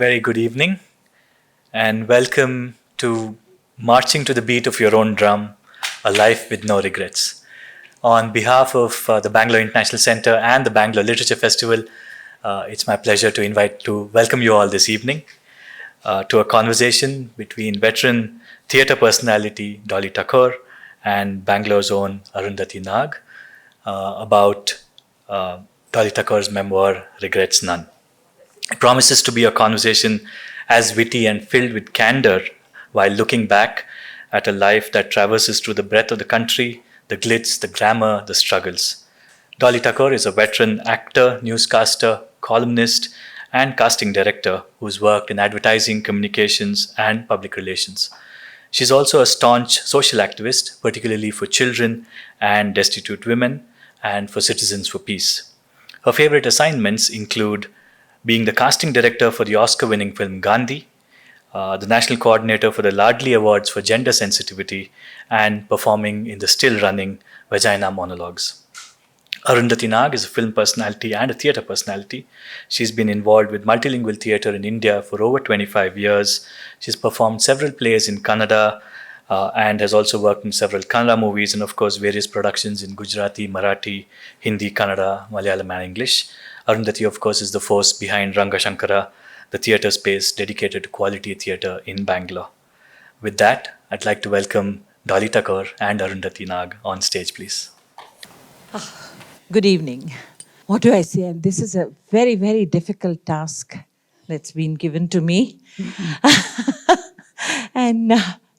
very good evening and welcome to Marching to the Beat of Your Own Drum, A Life with No Regrets. On behalf of the Bangalore International Centre and the Bangalore Literature Festival, it's my pleasure to welcome you all this evening to a conversation between veteran theatre personality Dolly Thakore and Bangalore's own Arundhati Nag about Dolly Thakore's memoir, Regrets None. It promises to be a conversation as witty and filled with candour while looking back at a life that traverses through the breadth of the country, the glitz, the glamour, the struggles. Dolly Thakore is a veteran actor, newscaster, columnist, and casting director who's worked in advertising, communications, and public relations. She's also a staunch social activist, particularly for children and destitute women, and for Citizens for Peace. Her favorite assignments include being the casting director for the Oscar-winning film Gandhi, the national coordinator for the Lardli Awards for Gender Sensitivity, and performing in the still-running Vagina Monologues. Arundhati Nag is a film personality and a theatre personality. She's been involved with multilingual theatre in India for over 25 years. She's performed several plays in Kannada and has also worked in several Kannada movies and, of course, various productions in Gujarati, Marathi, Hindi, Kannada, Malayalam, and English. Arundhati, of course, is the force behind Ranga Shankara, the theatre space dedicated to quality theatre in Bangalore. With that, I'd like to welcome Dolly Thakore and Arundhati Nag on stage, please. Good evening. What do I say? This is a very, very difficult task that's been given to me. And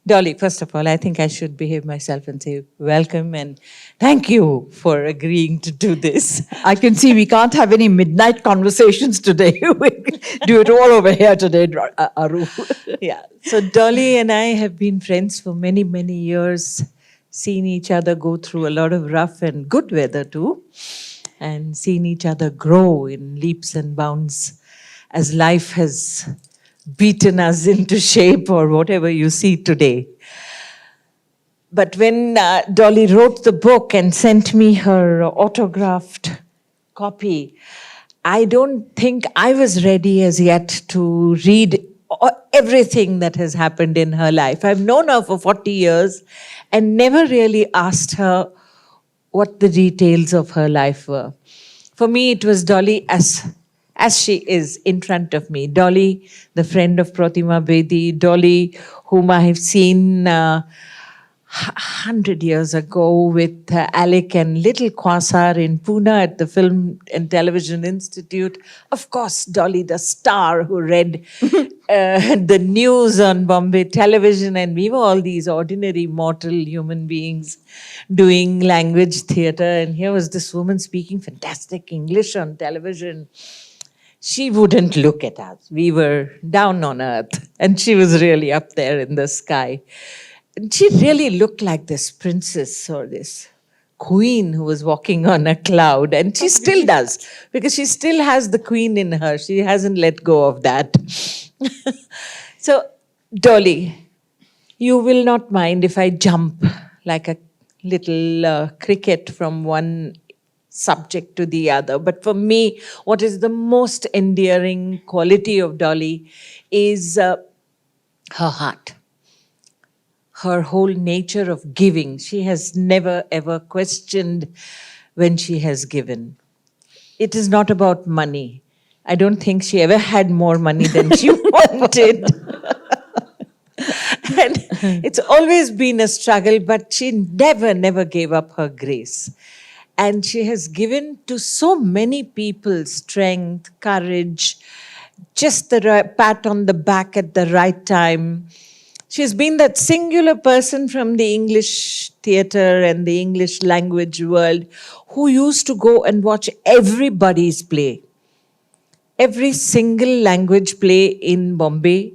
Dolly, first of all, I think I should behave myself and say welcome and thank you for agreeing to do this. I can see we can't have any midnight conversations today. We do it all over here today, Aru. Yeah. So Dolly and I have been friends for many, many years, seen each other go through a lot of rough and good weather too, and seen each other grow in leaps and bounds as life has beaten us into shape or whatever you see today. But when Dolly wrote the book and sent me her autographed copy, I don't think I was ready as yet to read everything that has happened in her life. I've known her for 40 years and never really asked her what the details of her life were. For me, it was Dolly as she is in front of me. Dolly, the friend of Pratima Bedi, Dolly, whom I have seen 100 years ago with Alec and little Kwasar in Pune at the Film and Television Institute. Of course, Dolly, the star who read the news on Bombay television, and we were all these ordinary mortal human beings doing language theatre, and here was this woman speaking fantastic English on television. She wouldn't look at us. We were down on earth, and she was really up there in the sky. And she really looked like this princess or this queen who was walking on a cloud, and she still does, because she still has the queen in her. She hasn't let go of that. So, Dolly, you will not mind if I jump like a little cricket from one subject to the other. But for me, what is the most endearing quality of Dolly is her heart, her whole nature of giving. She has never ever questioned when she has given. It is not about money. I don't think she ever had more money than she wanted. And it's always been a struggle, but she never gave up her grace. And she has given to so many people strength, courage, just the right pat on the back at the right time. She's been that singular person from the English theatre and the English language world who used to go and watch everybody's play. Every single language play in Bombay,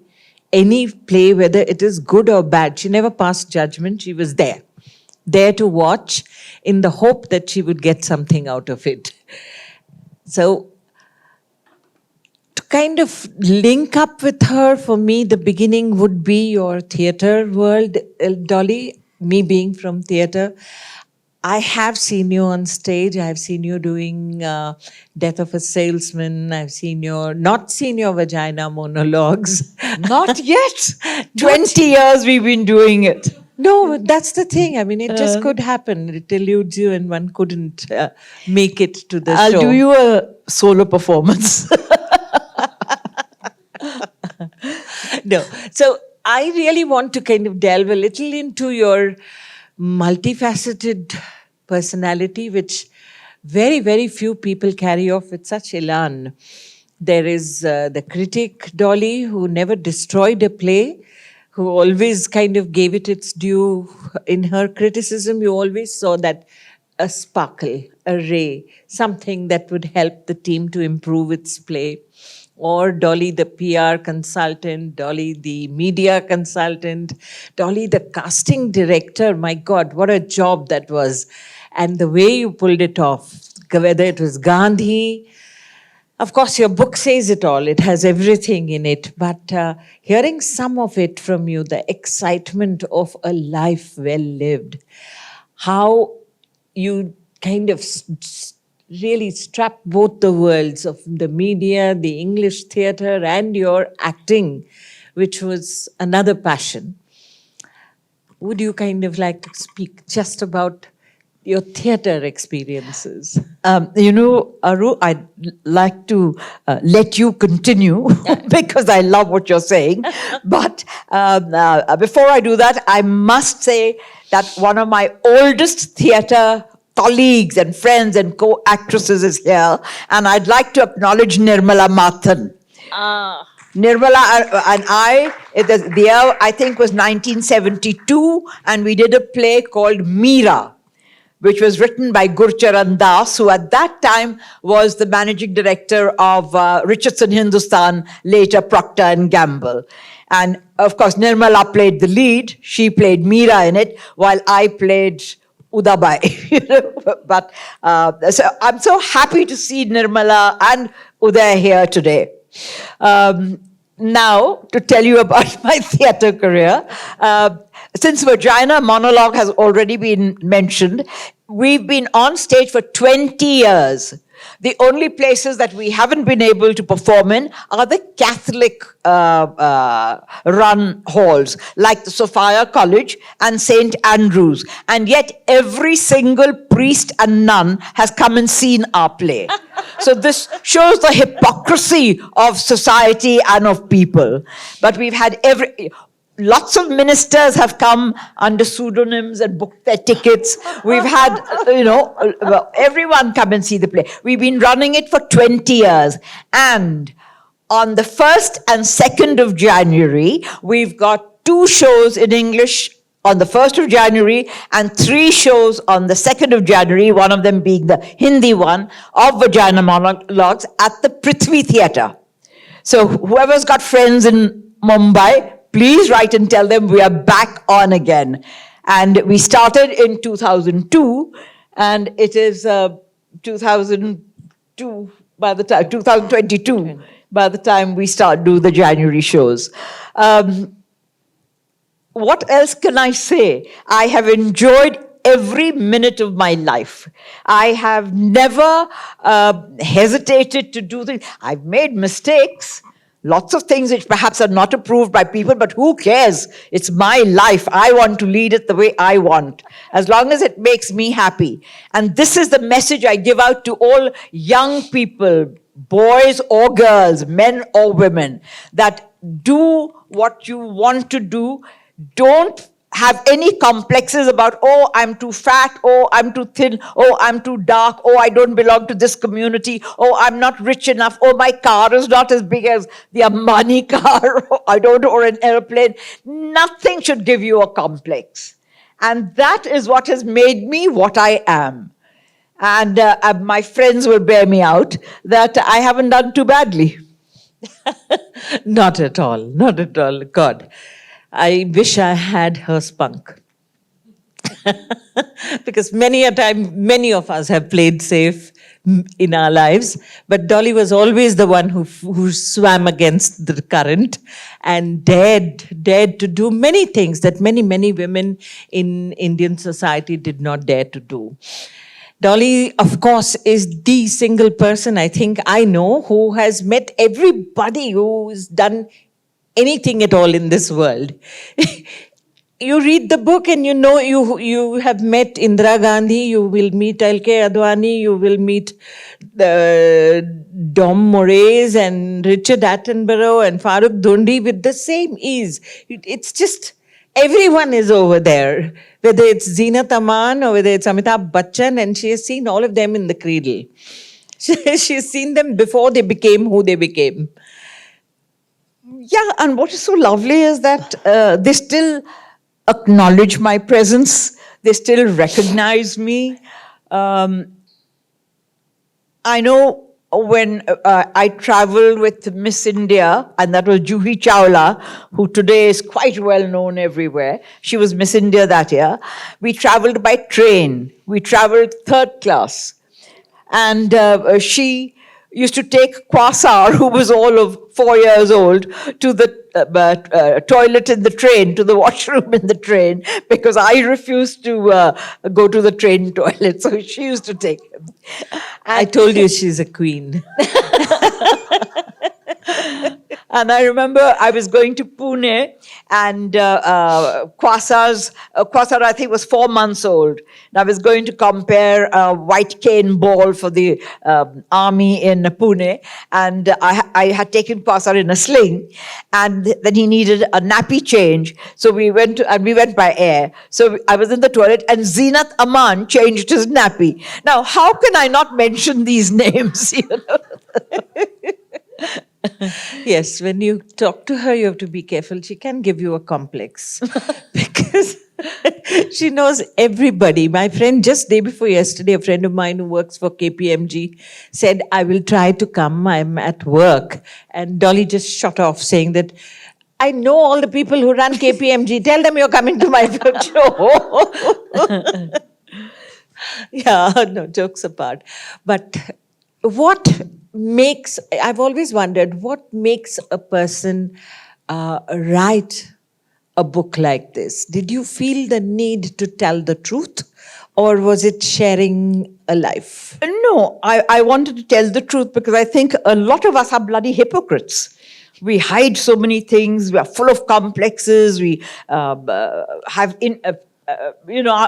any play, whether it is good or bad. She never passed judgment. She was there to watch in the hope that she would get something out of it. So to kind of link up with her, for me, the beginning would be your theatre world, Dolly, me being from theatre. I have seen you on stage. I've seen you doing Death of a Salesman. I've not seen your vagina monologues. Not yet. 20 years we've been doing it. No, but that's the thing. I mean, it just could happen. It eludes you, and one couldn't make it to the I'll show. do you a solo performance. No. So I really want to kind of delve a little into your multifaceted personality, which very, very few people carry off with such elan. There is the critic, Dolly, who never destroyed a play, who always kind of gave it its due. In her criticism, you always saw that a sparkle, a ray, something that would help the team to improve its play. Or Dolly, the PR consultant, Dolly, the media consultant, Dolly, the casting director. My God, what a job that was. And the way you pulled it off, whether it was Gandhi. Of course, your book says it all. It has everything in it. But hearing some of it from you, the excitement of a life well lived, how you kind of really strap both the worlds of the media, the English theatre, and your acting, which was another passion. Would you kind of like to speak just about your theatre experiences? Aru, I'd like to let you continue because I love what you're saying. But before I do that, I must say that one of my oldest theatre colleagues and friends and co-actresses is here, and I'd like to acknowledge Nirmala Mathan. Nirmala and I, the year I think was 1972, and we did a play called Meera, which was written by Gurcharan Das, who at that time was the managing director of Richardson Hindustan, later Procter & Gamble. And of course, Nirmala played the lead. She played Meera in it, while I played Udabai. But so I'm so happy to see Nirmala and Uday here today. Now, to tell you about my theatre career, since vagina monologue has already been mentioned, we've been on stage for 20 years. The only places that we haven't been able to perform in are the Catholic run halls, like the Sophia College and St. Andrews. And yet every single priest and nun has come and seen our play. So this shows the hypocrisy of society and of people. But we've had lots of ministers have come under pseudonyms and booked their tickets. We've had, everyone come and see the play. We've been running it for 20 years. And on the 1st and 2nd of January, we've got 2 shows in English on the 1st of January and 3 shows on the 2nd of January, one of them being the Hindi one, of vagina monologues at the Prithvi Theatre. So whoever's got friends in Mumbai, please write and tell them we are back on again. And we started in 2002, and it is 2022 by the time we do the January shows. What else can I say? I have enjoyed every minute of my life. I have never hesitated to do things. I've made mistakes. Lots of things which perhaps are not approved by people, but who cares? It's my life. I want to lead it the way I want, as long as it makes me happy. And this is the message I give out to all young people, boys or girls, men or women, that do what you want to do. Don't have any complexes about, oh, I'm too fat, oh, I'm too thin, oh, I'm too dark, oh, I don't belong to this community, oh, I'm not rich enough, oh, my car is not as big as the Ambani car, oh, I don't own an airplane. Nothing should give you a complex. And that is what has made me what I am. And my friends will bear me out that I haven't done too badly. Not at all. Not at all. God. I wish I had her spunk. Because many a time, many of us have played safe. in our lives. But Dolly was always the one who swam against the current and dared to do many things that many women in Indian society did not dare to do. Dolly, of course, is the single person I think I know who has met everybody who's done anything at all in this world. You read the book and you know you have met Indira Gandhi, you will meet L.K. Advani, you will meet Dom Moraes and Richard Attenborough and Farooq Dhundi with the same ease. It's just, everyone is over there, whether it's Zeenat Aman or whether it's Amitabh Bachchan, and she has seen all of them in the cradle. She has seen them before they became who they became. Yeah, and what is so lovely is that they still acknowledge my presence. They still recognize me. I know when I traveled with Miss India, and that was Juhi Chawla, who today is quite well known everywhere. She was Miss India that year. We traveled by train. We traveled third class. And she used to take Kwasar, who was all of 4 years old, to the toilet in the train, to the washroom in the train, because I refused to go to the train toilet. So she used to take him. I told you she's a queen. And I remember I was going to Pune, and Kwasar, I think, was 4 months old. And I was going to compare a white cane ball for the army in Pune. And I had taken Kwasar in a sling, and then he needed a nappy change. So we went by air. So I was in the toilet, and Zeenat Aman changed his nappy. Now, how can I not mention these names? You know? Yes, when you talk to her, you have to be careful. She can give you a complex because she knows everybody. My friend, just day before yesterday, a friend of mine who works for KPMG said, I will try to come, I'm at work. And Dolly just shot off saying that, I know all the people who run KPMG. Tell them you're coming to my show. Yeah, no, jokes apart. But I've always wondered, what makes a person write a book like this? Did you feel the need to tell the truth, or was it sharing a life? No, I wanted to tell the truth because I think a lot of us are bloody hypocrites. We hide so many things. We are full of complexes. We are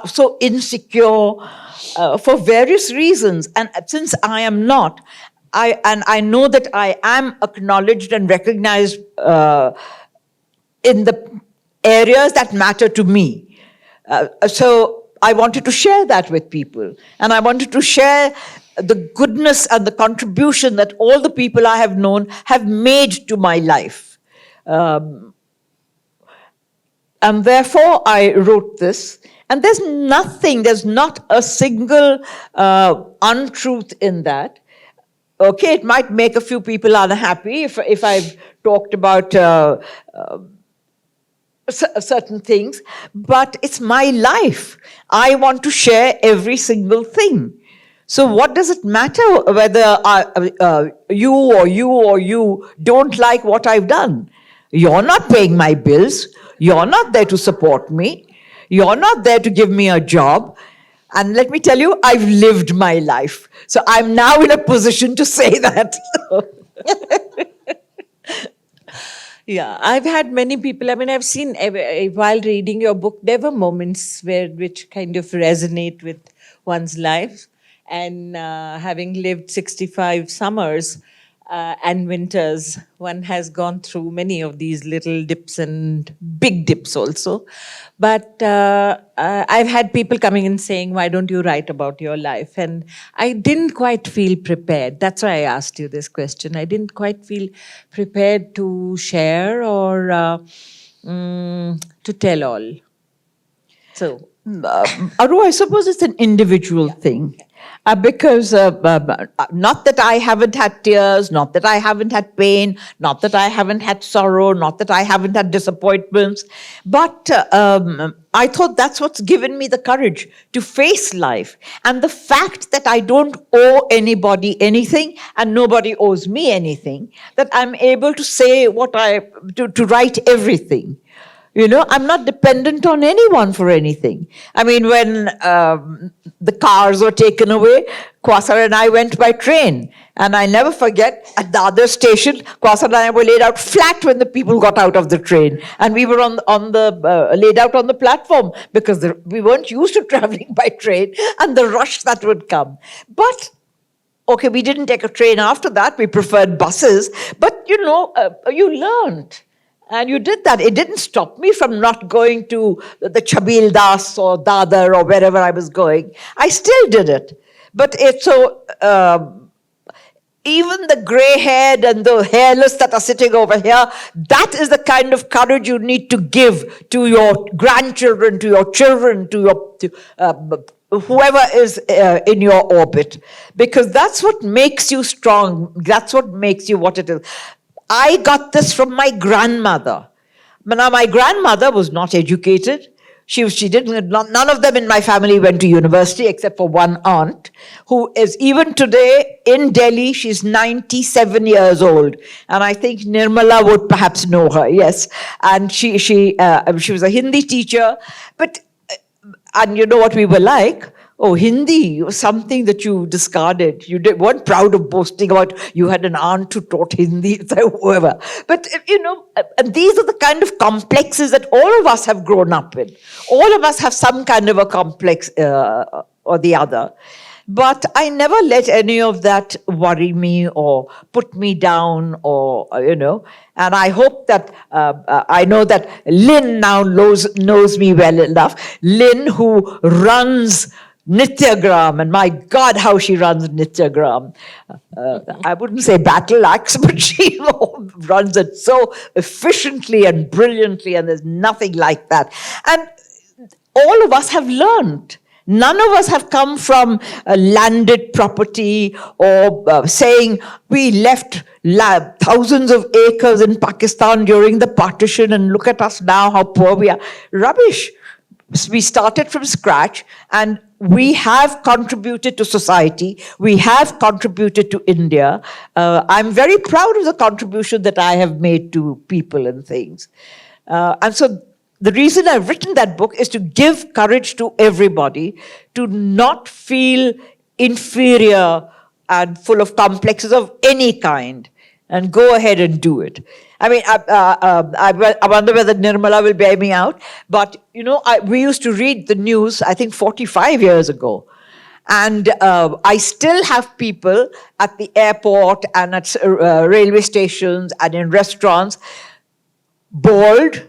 so insecure for various reasons. And since I am not, I know that I am acknowledged and recognized in the areas that matter to me. So I wanted to share that with people. And I wanted to share the goodness and the contribution that all the people I have known have made to my life. And therefore, I wrote this. And there's not a single untruth in that. Okay, it might make a few people unhappy if I've talked about certain things, but it's my life. I want to share every single thing. So what does it matter whether you don't like what I've done? You're not paying my bills. You're not there to support me. You're not there to give me a job. And let me tell you, I've lived my life. So I'm now in a position to say that. Yeah, I've had many people, I've seen, while reading your book, there were moments which kind of resonate with one's life. And having lived 65 summers and winters, one has gone through many of these little dips and big dips also. But I've had people coming and saying, why don't you write about your life? And I didn't quite feel prepared. That's why I asked you this question. I didn't quite feel prepared to share or to tell all. So Aru, I suppose it's an individual thing. Because not that I haven't had tears, not that I haven't had pain, not that I haven't had sorrow, not that I haven't had disappointments, but I thought that's what's given me the courage to face life. And the fact that I don't owe anybody anything and nobody owes me anything, that I'm able to say to write everything. You know, I'm not dependent on anyone for anything. I mean, when the cars were taken away, Kwasar and I went by train. And I never forget, at the other station, Kwasar and I were laid out flat when the people got out of the train. And we were laid out on the platform because we weren't used to traveling by train and the rush that would come. But okay, we didn't take a train after that. We preferred buses. But, you know, you learned. And you did that. It didn't stop me from not going to the Chabil Das or Dadar or wherever I was going. I still did it. But it's so, even the grey-haired and the hairless that are sitting over here, that is the kind of courage you need to give to your grandchildren, to your children, to whoever is in your orbit. Because that's what makes you strong. That's what makes you what it is. I got this from my grandmother. Now, my grandmother was not educated. None of them in my family went to university except for one aunt who is even today in Delhi. She's 97 years old. And I think Nirmala would perhaps know her, yes. And she was a Hindi teacher. And you know what we were like? Oh, Hindi was something that you discarded. You weren't proud of boasting about you had an aunt who taught Hindi, whoever. But, you know, and these are the kind of complexes that all of us have grown up in. All of us have some kind of a complex or the other. But I never let any of that worry me or put me down or, you know. And I hope that, I know that Lynn now knows me well enough. Lynn, who runs Nityagram, and my God, how she runs Nityagram. I wouldn't say battle axe, but she runs it so efficiently and brilliantly, and there's nothing like that. And all of us have learned. None of us have come from a landed property or saying we left thousands of acres in Pakistan during the partition and look at us now, how poor we are. Rubbish. We started from scratch and we have contributed to society. We have contributed to India. I'm very proud of the contribution that I have made to people and things. And so the reason I've written that book is to give courage to everybody to not feel inferior and full of complexes of any kind and go ahead and do it. I mean, I wonder whether Nirmala will bear me out, but, you know, we used to read the news, I think 45 years ago. And I still have people at the airport and at railway stations and in restaurants, bald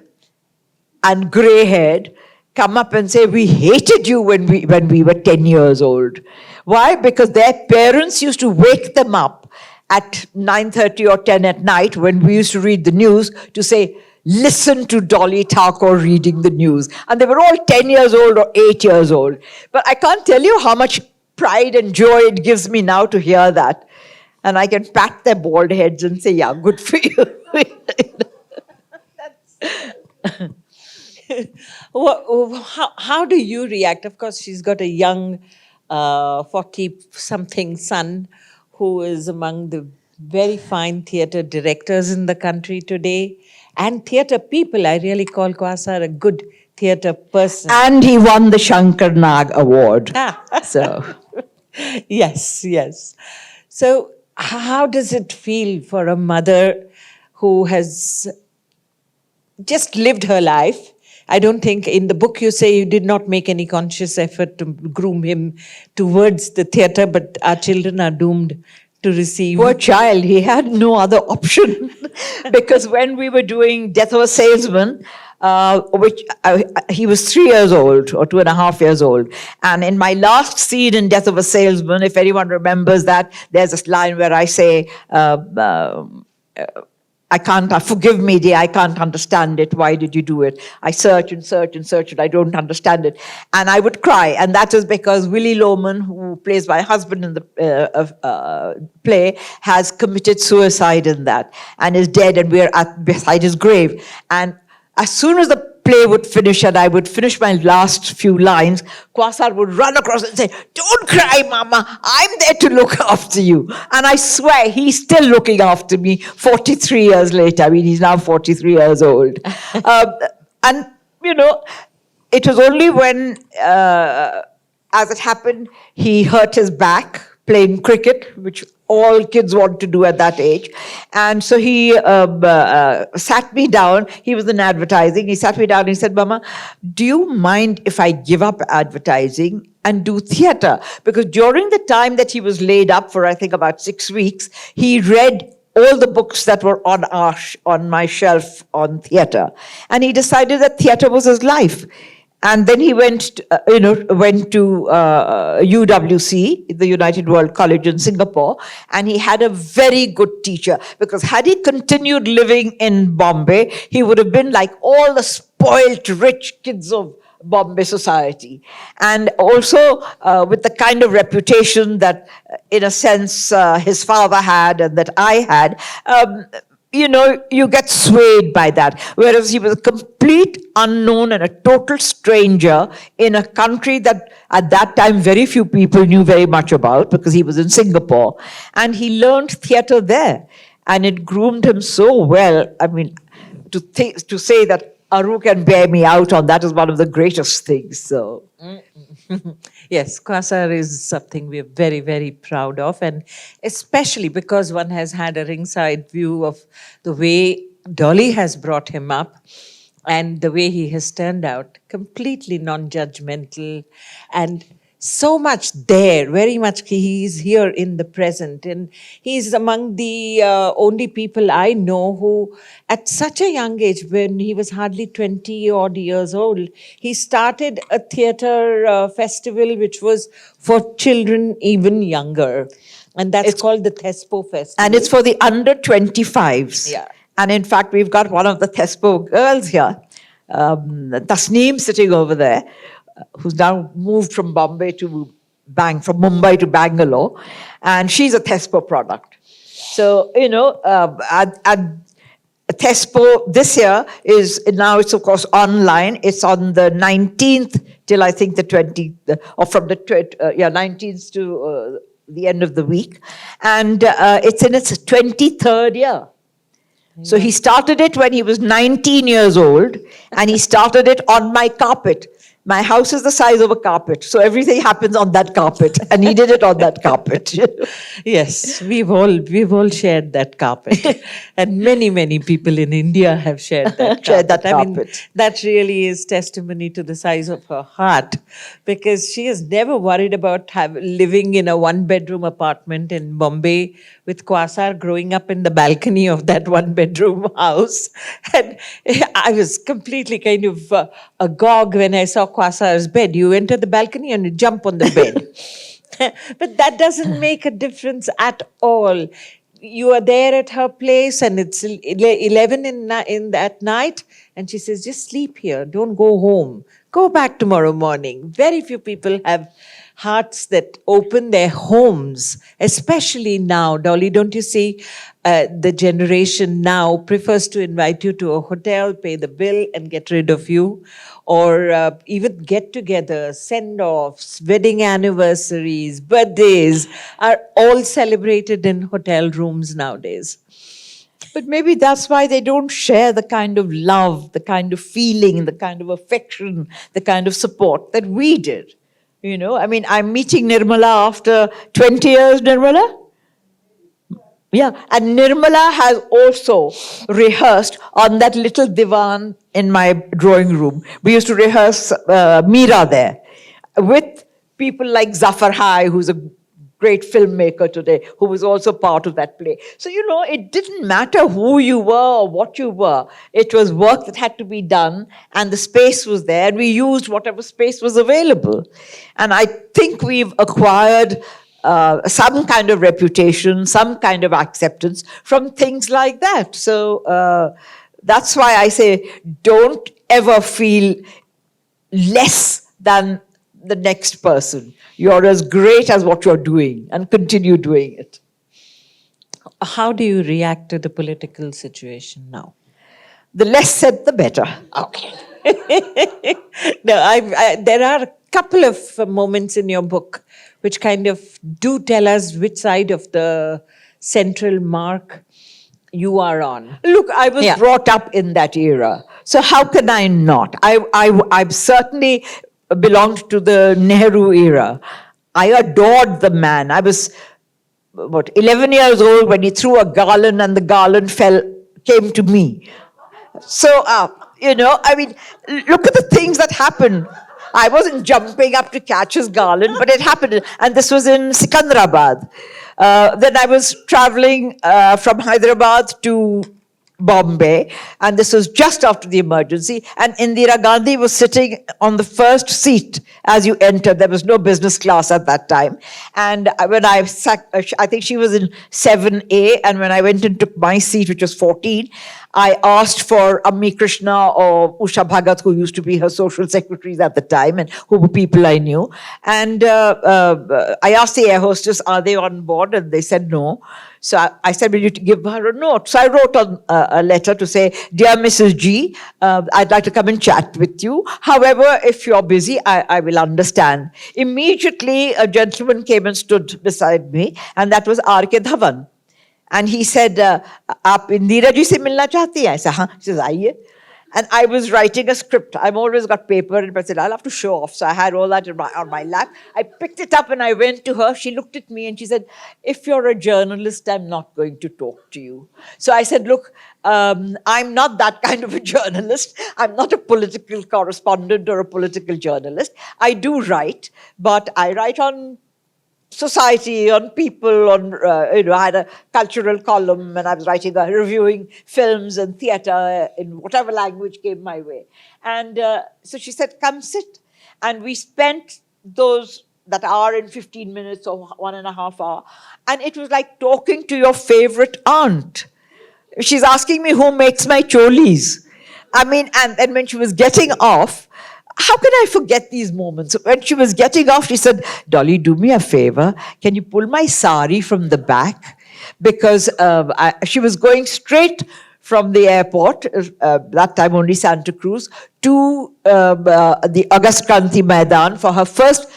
and grey-haired, come up and say, we hated you when we were 10 years old. Why? Because their parents used to wake them up at 9:30 or 10 at night when we used to read the news to say, listen to Dolly Thakore reading the news. And they were all 10 years old or 8 years old. But I can't tell you how much pride and joy it gives me now to hear that. And I can pat their bald heads and say, yeah, good for you. How do you react? Of course, she's got a young 40-something son who is among the very fine theatre directors in the country today. And theatre people, I really call Kwasar a good theatre person. And he won the Shankar Nag Award. So, yes. So how does it feel for a mother who has just lived her life? I don't think in the book you say you did not make any conscious effort to groom him towards the theatre, but our children are doomed to receive. Poor child, he had no other option. Because when we were doing Death of a Salesman, he was 3 years old or 2.5 years old. And in my last scene in Death of a Salesman, if anyone remembers that, there's this line where I say, I can't, forgive me, dear, I can't understand it. Why did you do it? I search and search and search and I don't understand it. And I would cry. And that is because Willie Loman, who plays my husband in the play, has committed suicide in that and is dead, and we're beside his grave. And as soon as the play would finish and I would finish my last few lines, Kwasar would run across and say, "Don't cry, Mama, I'm there to look after you." And I swear he's still looking after me 43 years later. I mean, he's now 43 years old. And, it was only when, as it happened, he hurt his back playing cricket, which all kids want to do at that age. And so he sat me down. He was in advertising. He sat me down and he said, "Mama, do you mind if I give up advertising and do theatre?" Because during the time that he was laid up for, I think, about 6 weeks, he read all the books that were on my shelf on theatre. And he decided that theatre was his life. And then he went to UWC, the United World College in Singapore, and he had a very good teacher. Because had he continued living in Bombay, he would have been like all the spoilt, rich kids of Bombay society. And also with the kind of reputation that, in a sense, his father had and that I had, you get swayed by that. Whereas he was a complete unknown and a total stranger in a country that at that time very few people knew very much about, because he was in Singapore. And he learned theatre there. And it groomed him so well. I mean, to say that Aru can bear me out on that is one of the greatest things. So. Yes, Kwasar is something we're very, very proud of, and especially because one has had a ringside view of the way Dolly has brought him up and the way he has turned out, completely non-judgmental and so much there, very much he is here in the present. And he's among the only people I know who, at such a young age, when he was hardly 20 odd years old, he started a theatre festival which was for children even younger. And that's called the Thespo Festival. And it's for the under 25s. Yeah. And in fact, we've got one of the Thespo girls here, Tasneem, sitting over there, who's now moved from Mumbai to Bangalore, and she's a Thespo product. So, at Thespo this year it's of course online. It's on the 19th till I think the 20th, or from the 19th to the end of the week. And it's in its 23rd year. So he started it when he was 19 years old, and he started it on my carpet. My house is the size of a carpet, so everything happens on that carpet, and he did it on that carpet. Yes, we've all shared that carpet, and many people in India have shared that carpet. I mean, that really is testimony to the size of her heart, because she has never worried about living in a one-bedroom apartment in Bombay with Kwasar growing up in the balcony of that one-bedroom house. And I was completely kind of agog when I saw Kwasar's bed. You enter the balcony and you jump on the bed. But that doesn't make a difference at all. You are there at her place and it's 11 at night, and she says, "Just sleep here, don't go home. Go back tomorrow morning." Very few people have hearts that open their homes, especially now. Dolly, don't you see the generation now prefers to invite you to a hotel, pay the bill and get rid of you, or even get-togethers, send-offs, wedding anniversaries, birthdays are all celebrated in hotel rooms nowadays. But maybe that's why they don't share the kind of love, the kind of feeling, the kind of affection, the kind of support that we did. I mean, I'm meeting Nirmala after 20 years, Nirmala? Yeah, and Nirmala has also rehearsed on that little divan in my drawing room. We used to rehearse Meera there with people like Zafar Hai, who's a great filmmaker today, who was also part of that play. So, it didn't matter who you were or what you were. It was work that had to be done, and the space was there, and we used whatever space was available. And I think we've acquired some kind of reputation, some kind of acceptance from things like that. So that's why I say don't ever feel less than the next person. You're as great as what you're doing, and continue doing it. How do you react to the political situation now? The less said, the better. Okay. No, there are a couple of moments in your book which kind of do tell us which side of the central mark you are on. Look, I was brought up in that era, so how can I not? I've certainly belonged to the Nehru era. I adored the man. I was, 11 years old when he threw a garland and the garland came to me. So, I mean, look at the things that happened. I wasn't jumping up to catch his garland, but it happened. And this was in Sikandrabad. Then I was traveling from Hyderabad to Bombay, and this was just after the emergency, and Indira Gandhi was sitting on the first seat as you entered. There was no business class at that time. And when I sat, I think she was in 7A, and when I went and took my seat, which was 14, I asked for Ammi Krishna or Usha Bhagat, who used to be her social secretaries at the time, and who were people I knew. And I asked the air hostess, are they on board? And they said no. So I said, will you give her a note? So I wrote on a letter to say, dear Mrs. G, I'd like to come and chat with you. However, if you're busy, I will understand. Immediately, a gentleman came and stood beside me, and that was R.K. Dhawan. And he said, "Aap Indira ji se milna chahti hai?" I said, "Haan." He says, "Aiye." And I was writing a script. I've always got paper, and I said, I'll have to show off. So I had all that on my lap. I picked it up and I went to her. She looked at me and she said, if you're a journalist, I'm not going to talk to you. So I said, look, I'm not that kind of a journalist. I'm not a political correspondent or a political journalist. I do write, but I write on society, on people, on, I had a cultural column and I was reviewing films and theatre in whatever language came my way. And so she said, come sit. And we spent that hour and 15 minutes or 1.5 hours. And it was like talking to your favorite aunt. She's asking me who makes my cholis. I mean, and when she was getting off, how can I forget these moments? When she was getting off, she said, Dolly, do me a favor. Can you pull my sari from the back? Because she was going straight from the airport, that time only Santa Cruz, to the August Kranti Maidan for her first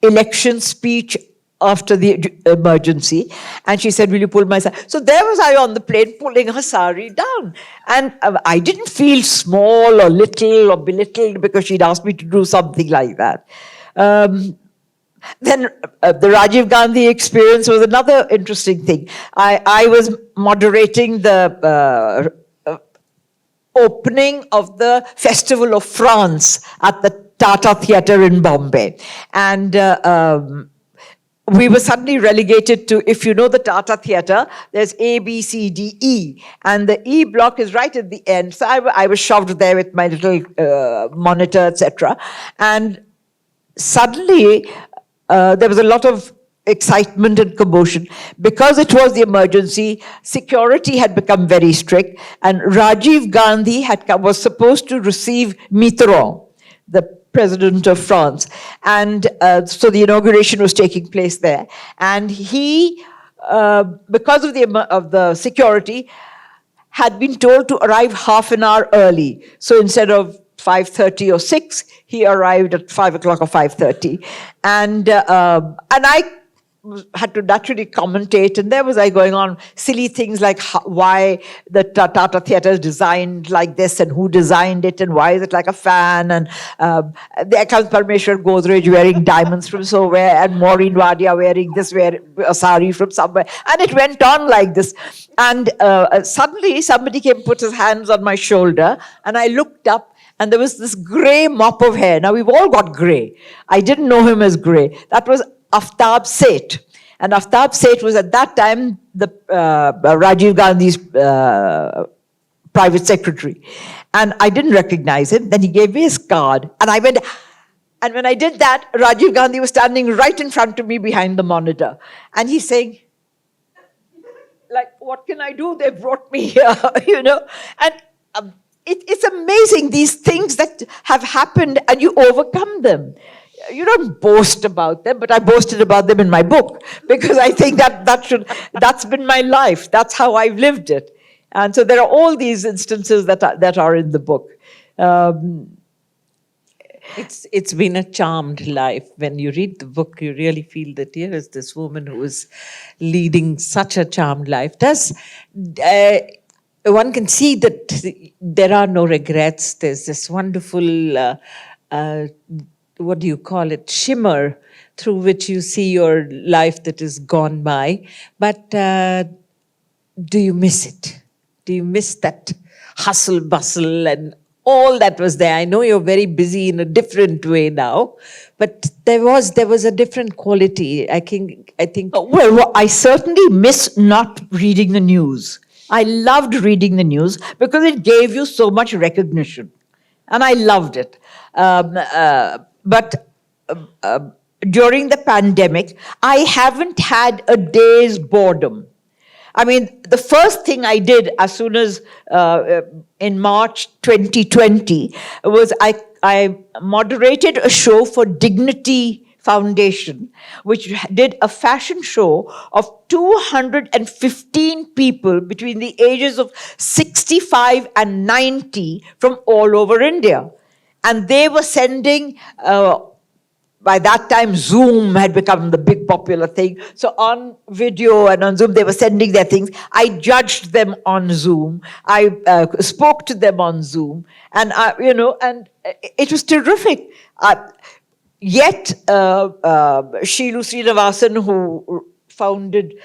election speech after the emergency. And she said, will you pull my sari? So there was I on the plane pulling her sari down. And I didn't feel small or little or belittled because she'd asked me to do something like that. Then the Rajiv Gandhi experience was another interesting thing. I was moderating the opening of the Festival of France at the Tata Theatre in Bombay. And we were suddenly relegated to, if you know the Tata Theatre, there's A, B, C, D, E. And the E block is right at the end. So I was shoved there with my little monitor, etc. And suddenly, there was a lot of excitement and commotion. Because it was the emergency, security had become very strict. And Rajiv Gandhi was supposed to receive Mitterrand, the President of France. And so the inauguration was taking place there. And he, because of the security, had been told to arrive half an hour early. So instead of 5:30 or 6, he arrived at 5 o'clock or 5:30. And I had to naturally commentate, and there was I going on silly things like why the Tata Theatre is designed like this, and who designed it, and why is it like a fan, and the Akant Parmeshwar Godrej wearing diamonds from somewhere, and Maureen Wadia wearing a sari from somewhere, and it went on like this. And suddenly somebody came, put his hands on my shoulder, and I looked up, and there was this grey mop of hair. Now, we've all got grey. I didn't know him as grey. That was Aftab Seth. And Aftab Seth was at that time the Rajiv Gandhi's private secretary. And I didn't recognize him. Then he gave me his card. And I went, And when I did that, Rajiv Gandhi was standing right in front of me behind the monitor. And he's saying, like, what can I do? They brought me here, And it's amazing, these things that have happened and you overcome them. You don't boast about them, but I boasted about them in my book because I think that's been my life. That's how I've lived it. And so there are all these instances that are in the book. It's been a charmed life. When you read the book, you really feel that here is this woman who is leading such a charmed life. One can see that there are no regrets. There's this wonderful, what do you call it, shimmer through which you see your life that is gone by. But do you miss it? Do you miss that hustle, bustle, and all that was there? I know you're very busy in a different way now, but there was a different quality. I think. Well, I certainly miss not reading the news. I loved reading the news because it gave you so much recognition, and I loved it. But during the pandemic, I haven't had a day's boredom. I mean, the first thing I did as soon as in March 2020 was I moderated a show for Dignity Foundation, which did a fashion show of 215 people between the ages of 65 and 90 from all over India. And they were sending by that time, Zoom had become the big popular thing. So on video and on Zoom, they were sending their things. I judged them on Zoom. I spoke to them on Zoom. And, and it was terrific. Yet, Sheelu Srinivasan, who founded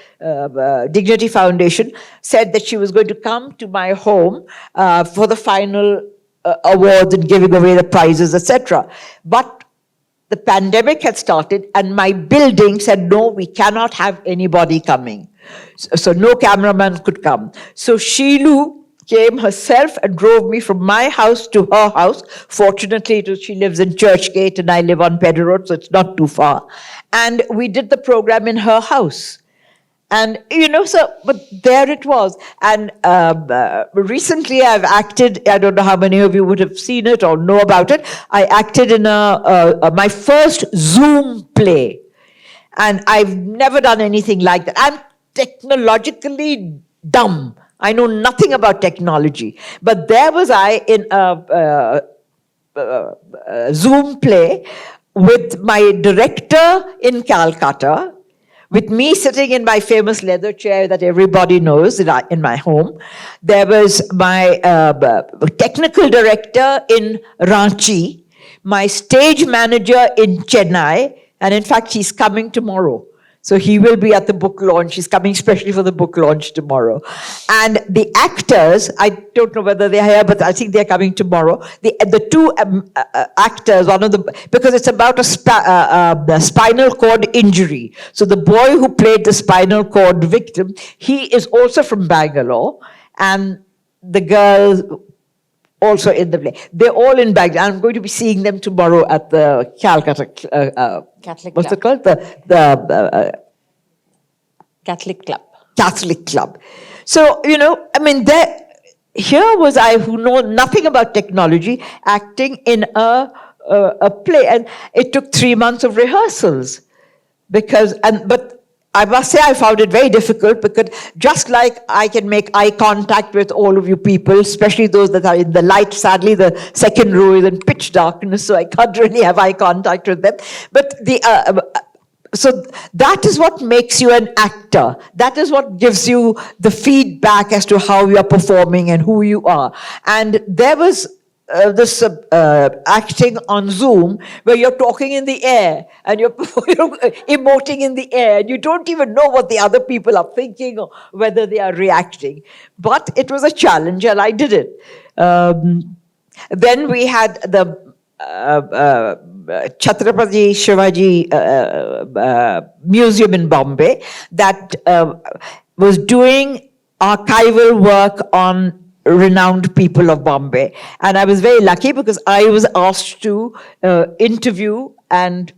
Dignity Foundation, said that she was going to come to my home for the final awards and giving away the prizes, etc. But the pandemic had started and my building said, no, we cannot have anybody coming. So no cameraman could come. So Sheelu came herself and drove me from my house to her house. Fortunately, she lives in Churchgate and I live on Pedder Road, so it's not too far. And we did the program in her house. And, but there it was. And recently I've acted, I don't know how many of you would have seen it or know about it. I acted in my first Zoom play. And I've never done anything like that. I'm technologically dumb. I know nothing about technology. But there was I in a Zoom play with my director in Calcutta, with me sitting in my famous leather chair that everybody knows in my home. There was my technical director in Ranchi, my stage manager in Chennai, and in fact, he's coming tomorrow. So he will be at the book launch. He's coming especially for the book launch tomorrow. And the actors, I don't know whether they're here, but I think they're coming tomorrow. The two actors, because it's about the spinal cord injury. So the boy who played the spinal cord victim, he is also from Bangalore. And the girl also in the play. They're all in Bangalore. I'm going to be seeing them tomorrow at the Calcutta Catholic what's Club. it called? The Catholic Club. Catholic Club. So, here was I who know nothing about technology acting in a play. And it took 3 months of rehearsals but I must say I found it very difficult because just like I can make eye contact with all of you people, especially those that are in the light, sadly the second row is in pitch darkness, so I can't really have eye contact with them. But so that is what makes you an actor. That is what gives you the feedback as to how you are performing and who you are. And there was this acting on Zoom where you're talking in the air and you're emoting in the air and you don't even know what the other people are thinking or whether they are reacting. But it was a challenge and I did it. Then we had the Chhatrapati Shivaji Museum in Bombay that was doing archival work on renowned people of Bombay. And I was very lucky because I was asked to interview and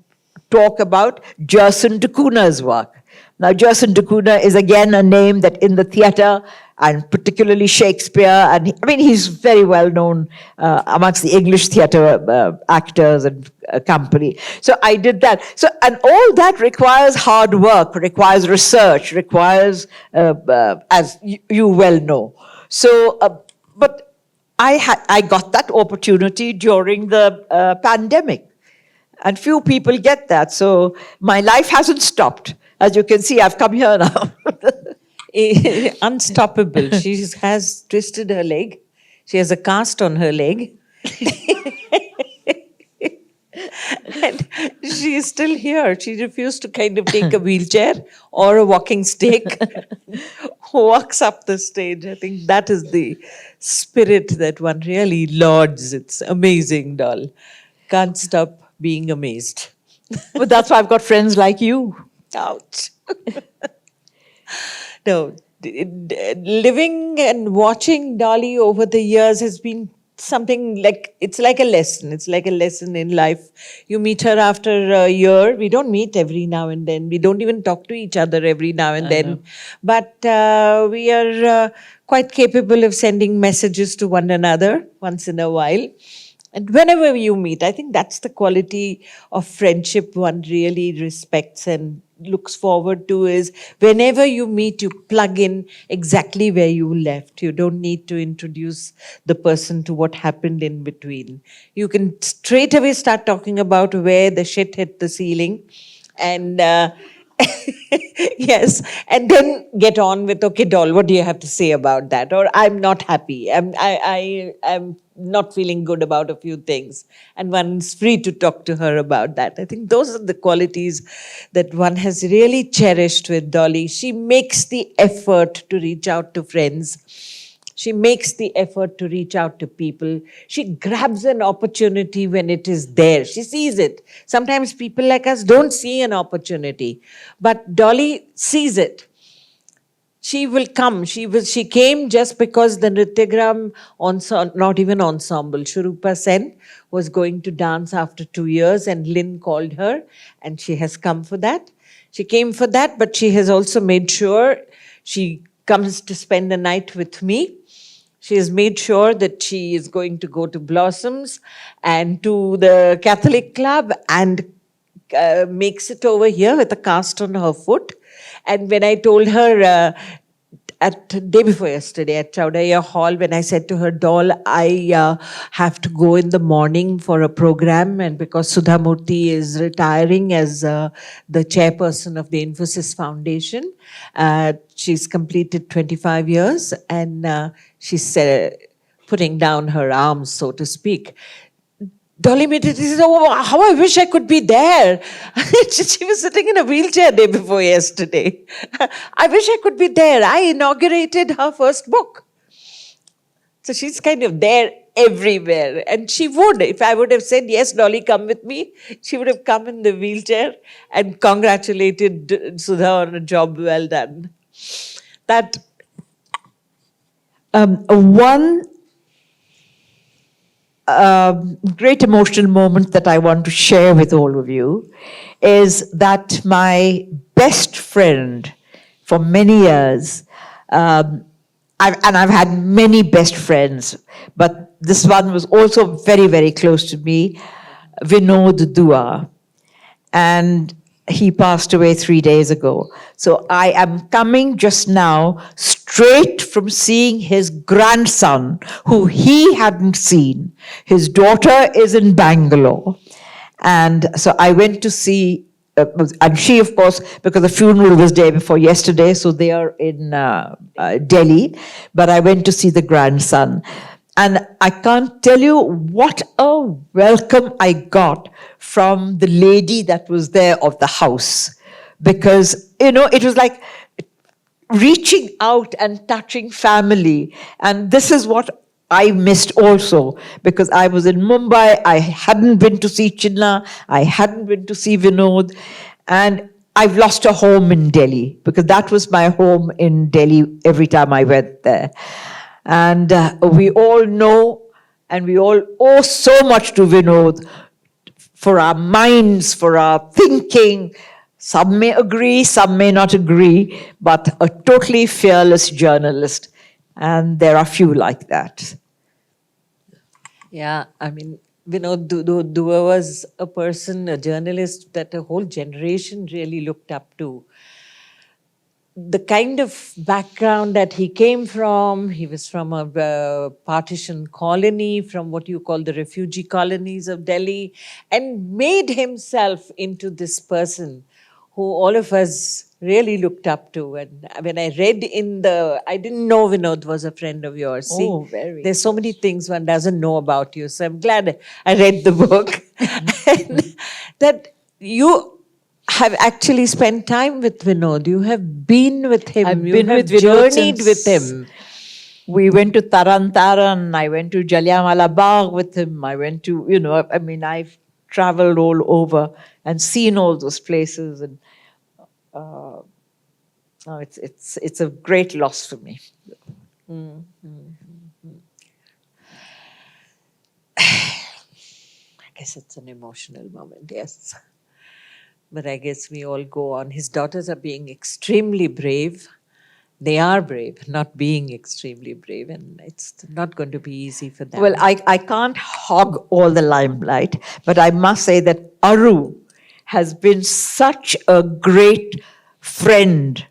talk about Gerson Takuna's work. Now, Gerson Takuna is again a name that in the theatre, and particularly Shakespeare, and he's very well known amongst the English theatre actors and company. So I did that. So, and all that requires hard work, requires research, requires, as you well know. So, but I got that opportunity during the pandemic. And few people get that. So my life hasn't stopped. As you can see, I've come here now. Unstoppable. She has twisted her leg. She has a cast on her leg. And she is still here. She refused to kind of take a wheelchair or a walking stick. Walks up the stage. I think that is the spirit that one really lauds. It's amazing, doll. Can't stop being amazed. But that's why I've got friends like you. Ouch. No, living and watching Dolly over the years has been something like, it's like a lesson. It's like a lesson in life. You meet her after a year. We don't meet every now and then. We don't even talk to each other every now and then. But we are quite capable of sending messages to one another once in a while. And whenever you meet, I think that's the quality of friendship one really respects and looks forward to, is whenever you meet, you plug in exactly where you left. You don't need to introduce the person to what happened in between. You can straight away start talking about where the shit hit the ceiling and yes, and then get on with, okay, doll, what do you have to say about that? Or I'm not happy. I'm not feeling good about a few things. And one's free to talk to her about that. I think those are the qualities that one has really cherished with Dolly. She makes the effort to reach out to friends. She makes the effort to reach out to people. She grabs an opportunity when it is there. She sees it. Sometimes people like us don't see an opportunity, but Dolly sees it. She will come. She came just because the Nrityagram not even ensemble, Shurupa Sen was going to dance after 2 years, and Lynn called her, and she has come for that. She came for that, but she has also made sure she comes to spend the night with me. She has made sure that she is going to go to Blossoms and to the Catholic Club and makes it over here with a cast on her foot. And when I told her at day before yesterday at Chowdhury Hall, when I said to her, doll, I have to go in the morning for a program, and because Sudha Murthy is retiring as the chairperson of the Infosys Foundation, she's completed 25 years, and she's putting down her arms, so to speak. Dolly immediately said, oh, how I wish I could be there. She was sitting in a wheelchair day before yesterday. I wish I could be there. I inaugurated her first book. So she's kind of there everywhere. And she would. If I would have said, yes, Dolly, come with me, she would have come in the wheelchair and congratulated Sudha on a job well done. That one great emotional moment that I want to share with all of you is that my best friend for many years, I've had many best friends, but this one was also very, very close to me, Vinod Dua. And he passed away 3 days ago. So I am coming just now straight from seeing his grandson, who he hadn't seen. His daughter is in Bangalore. And so I went to see, and she, of course, because the funeral was day before yesterday, so they are in Delhi. But I went to see the grandson. And I can't tell you what a welcome I got from the lady that was there of the house. Because, it was like reaching out and touching family. And this is what I missed also, because I was in Mumbai, I hadn't been to see Chinna, I hadn't been to see Vinod, and I've lost a home in Delhi, because that was my home in Delhi every time I went there. And we all know and we all owe so much to Vinod for our minds, for our thinking. Some may agree, some may not agree, but a totally fearless journalist. And there are few like that. Yeah, I mean, Dua was a person, a journalist that a whole generation really looked up to. The kind of background that he came from, he was from a partition colony, from what you call the refugee colonies of Delhi, and made himself into this person who all of us really looked up to. And when I read I didn't know Vinod was a friend of yours. See, Oh, very there's so many things one doesn't know about you. So I'm glad I read the book. And that you have actually spent time with Vinod. You have been with him. I've you been have with Vinod journeyed with since- him. We went to Taran Taran, I went to Jallianwala Bagh with him, I went to, I mean, I've traveled all over and seen all those places. And it's a great loss for me. I guess it's an emotional moment, yes. But I guess we all go on. His daughters are being extremely brave. They are brave, not being extremely brave, and it's not going to be easy for them. Well, I can't hog all the limelight, but I must say that Aru has been such a great friend,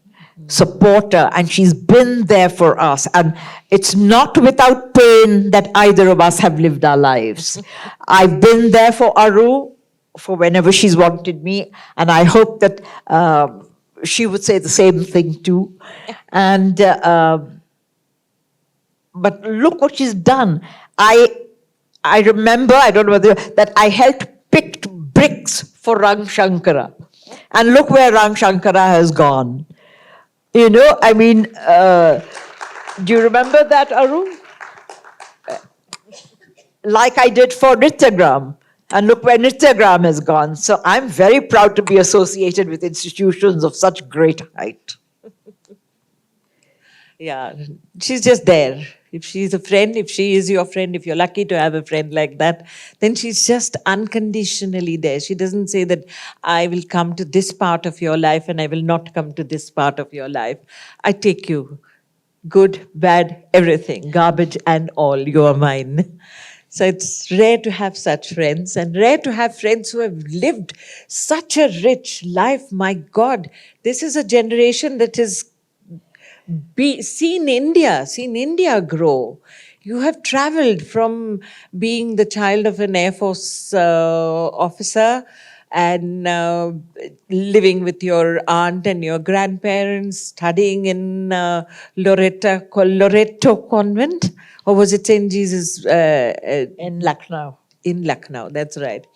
supporter, and she's been there for us. And it's not without pain that either of us have lived our lives. I've been there for Aru for whenever she's wanted me, and I hope that she would say the same thing too. And but look what she's done. I remember, I don't know whether, that I helped pick bricks for Rang Shankara. And look where Rang Shankara has gone. I mean, do you remember that, Arun? Like I did for Nityagram. And look where Nityagram has gone. So I'm very proud to be associated with institutions of such great height. Yeah, she's just there. If she's a friend, if she is your friend, if you're lucky to have a friend like that, then she's just unconditionally there. She doesn't say that I will come to this part of your life and I will not come to this part of your life. I take you, good, bad, everything, garbage and all, you are mine. So it's rare to have such friends, and rare to have friends who have lived such a rich life. My God, this is a generation that has seen India grow. You have traveled from being the child of an Air Force officer and living with your aunt and your grandparents, studying in Loreto Convent, or was it St. Jesus? In Lucknow. In Lucknow, that's right.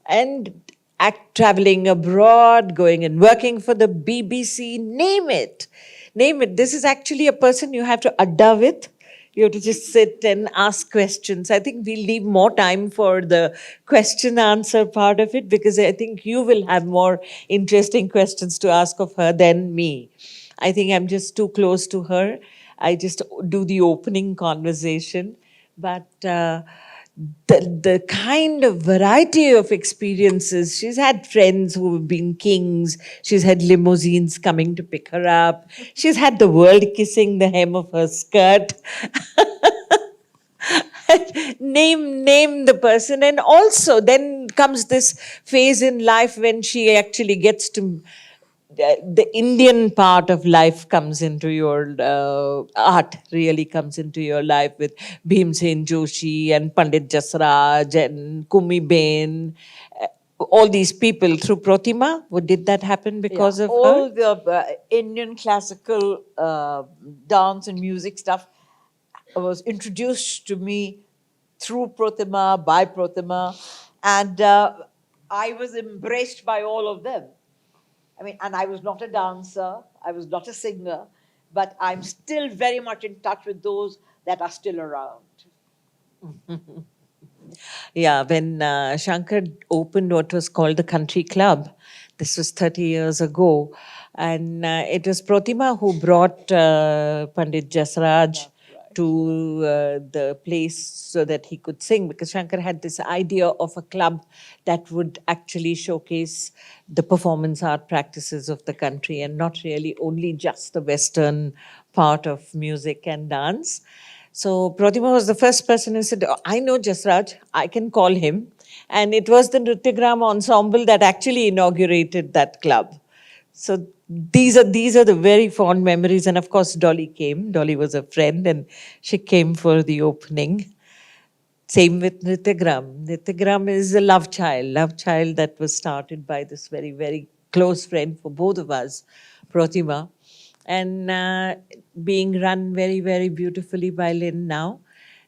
And traveling abroad, going and working for the BBC, name it. Name it. This is actually a person you have to adda with. You have to just sit and ask questions. I think we'll leave more time for the question answer part of it, because I think you will have more interesting questions to ask of her than me. I think I'm just too close to her. I just do the opening conversation. But the kind of variety of experiences, she's had friends who have been kings, she's had limousines coming to pick her up, she's had the world kissing the hem of her skirt. Name the person. And also then comes this phase in life when she actually gets to the Indian part of life comes into your art really comes into your life with Bhimsen Joshi and Pandit Jasraj and Kumi Bain, all these people through Pratima. Did that happen because of all her? the Indian classical dance and music stuff was introduced to me through Pratima, by Pratima, and I was embraced by all of them. I mean, and I was not a dancer, I was not a singer, but I'm still very much in touch with those that are still around. Yeah, when Shankar opened what was called the Country Club, this was 30 years ago, and it was Pratima who brought Pandit Jasraj to the place so that he could sing, because Shankar had this idea of a club that would actually showcase the performance art practices of the country and not really only just the Western part of music and dance. So Pratima was the first person who said, "Oh, I know Jasraj, I can call him." And it was the Nrityagram ensemble that actually inaugurated that club. So these are the very fond memories. And of course, Dolly came. Dolly was a friend and she came for the opening. Same with Nrityagram. Nrityagram is a love child that was started by this very, very close friend for both of us, Pratima, and being run very, very beautifully by Lynn now,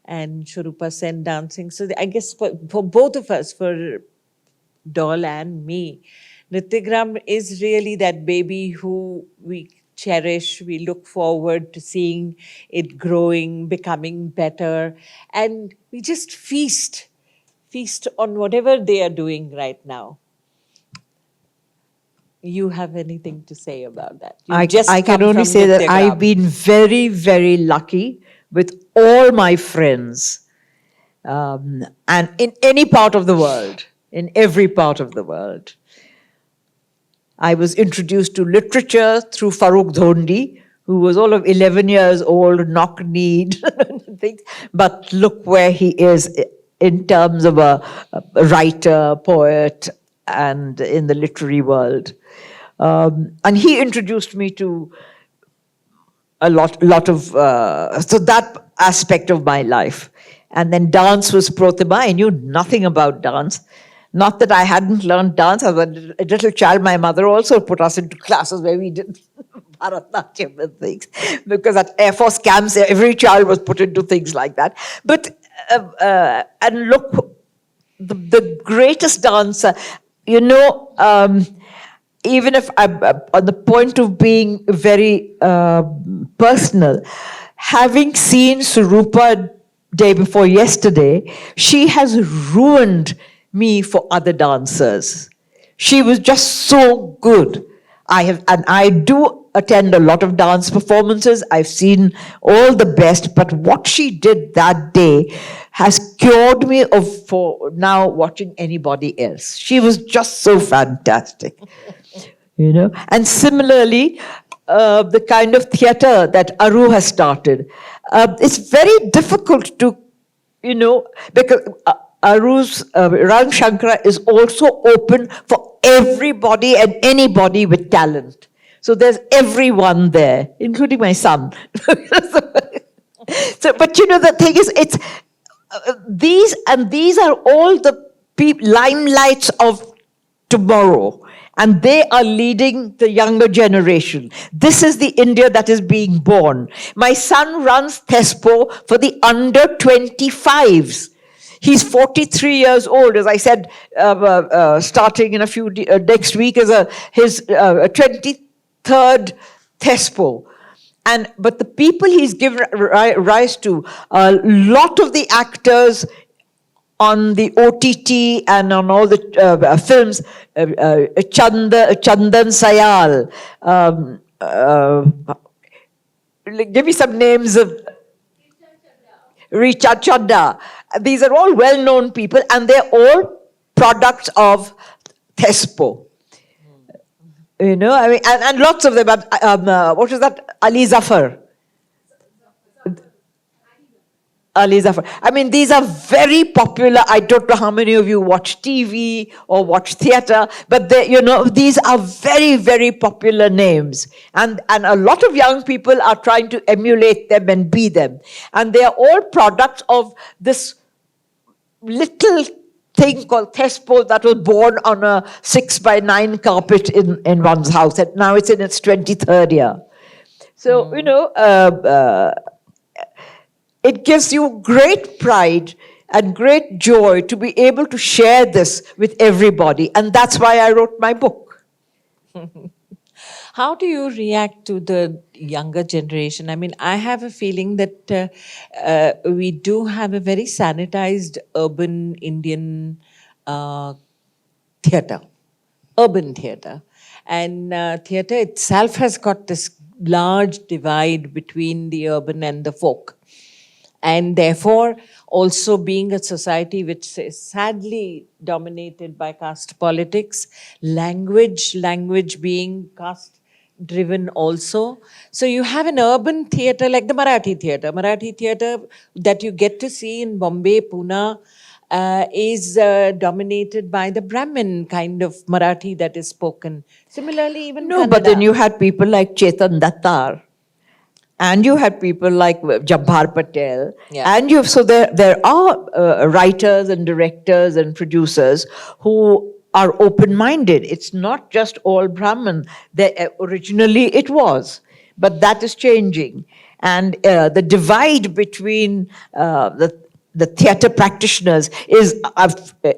and Shurupa Sen dancing. So I guess for both of us, for Doll and me, Nrityagram is really that baby who we cherish. We look forward to seeing it growing, becoming better, and we just feast on whatever they are doing right now. You have anything to say about that? I come can only from say that Nrityagram. I've been very, very lucky with all my friends, and in any part of the world, in every part of the world. I was introduced to literature through Farooq Dhondi, who was all of 11 years old, knock-kneed, things. But look where he is in terms of a writer, poet, and in the literary world. And he introduced me to a lot of, so that aspect of my life. And then dance was Pratima. I knew nothing about dance. Not that I hadn't learned dance. As a little child, my mother also put us into classes where we did Bharatanatyam and things. Because at Air Force camps, every child was put into things like that. But, and look, the greatest dancer, you know, even if I'm on the point of being very personal, having seen Surupa day before yesterday, she has ruined me for other dancers. She was just so good. And I do attend a lot of dance performances. I've seen all the best, but what she did that day has cured me for now watching anybody else. She was just so fantastic. You know, and similarly, the kind of theatre that Aru has started, it's very difficult to, you know, because Aru's Ram Shankara is also open for everybody and anybody with talent. So there's everyone there, including my son. So, but you know, the thing is, it's these are all the limelights of tomorrow. And they are leading the younger generation. This is the India that is being born. My son runs TESPO for the under 25s. He's 43 years old, as I said, starting in a few next week is his 23rd TESPO. But the people he's given rise to, a lot of the actors on the OTT and on all the films, Chandan Sayal, give me some names of Richa Chadda. These are all well-known people, and they're all products of TESPO. You know, I mean, and lots of them. What was that? Ali Zafar. Ali Zafar. I mean, these are very popular. I don't know how many of you watch TV or watch theatre, but you know, these are very, very popular names. And a lot of young people are trying to emulate them and be them. And they are all products of this little thing called TESPO that was born on a 6x9 carpet in one's house. And now it's in its 23rd year. So, you know, it gives you great pride and great joy to be able to share this with everybody. And that's why I wrote my book. How do you react to the younger generation? I mean, I have a feeling that we do have a very sanitized urban Indian theatre, urban theatre. And theatre itself has got this large divide between the urban and the folk. And therefore, also being a society which is sadly dominated by caste politics, language being caste driven also. So you have an urban theatre like the Marathi theatre that you get to see in Bombay, Pune, is dominated by the Brahmin kind of Marathi that is spoken. Similarly, even No, but Kannada. then you had people like Chetan Dattar, and you had people like Jabbar Patel, Yeah. and so there are writers and directors and producers who are open-minded. It's not just all Brahmin. Originally it was, but that is changing, and the divide between the theatre practitioners is,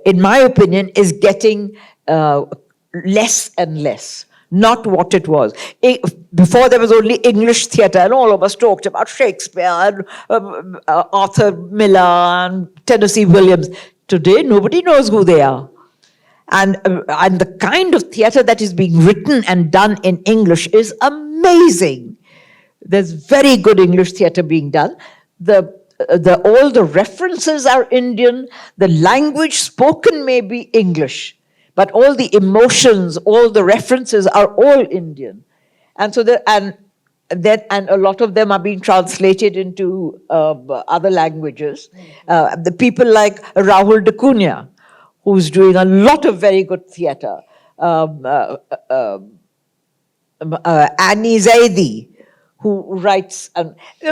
in my opinion, is getting less and less. Not what it was. Before there was only English theatre, and all of us talked about Shakespeare and Arthur Miller and Tennessee Williams. Today, nobody knows who they are. And the kind of theatre that is being written and done in English is amazing. There's very good English theatre being done. All the references are Indian. The language spoken may be English, but all the emotions, all the references are all Indian. And so and a lot of them are being translated into other languages. The people like Rahul de Cunha, who's doing a lot of very good theatre. Annie Zaidi, who writes.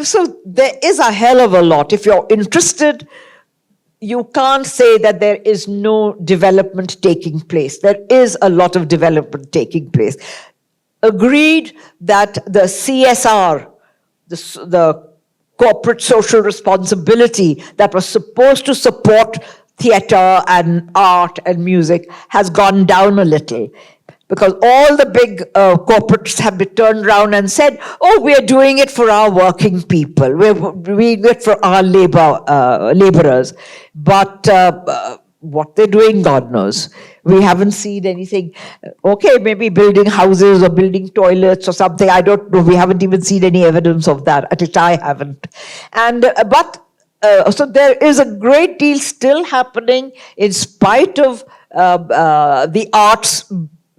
So there is a hell of a lot. If you're interested, you can't say that there is no development taking place. There is a lot of development taking place. Agreed that the CSR, the corporate social responsibility that was supposed to support theatre and art and music has gone down a little. Because all the big corporates have been turned around and said, oh, we are doing it for our working people. We're doing it for our laborers. But what they're doing, God knows. We haven't seen anything. Okay, maybe building houses or building toilets or something. I don't know. We haven't even seen any evidence of that. At least I haven't. So there is a great deal still happening in spite of the arts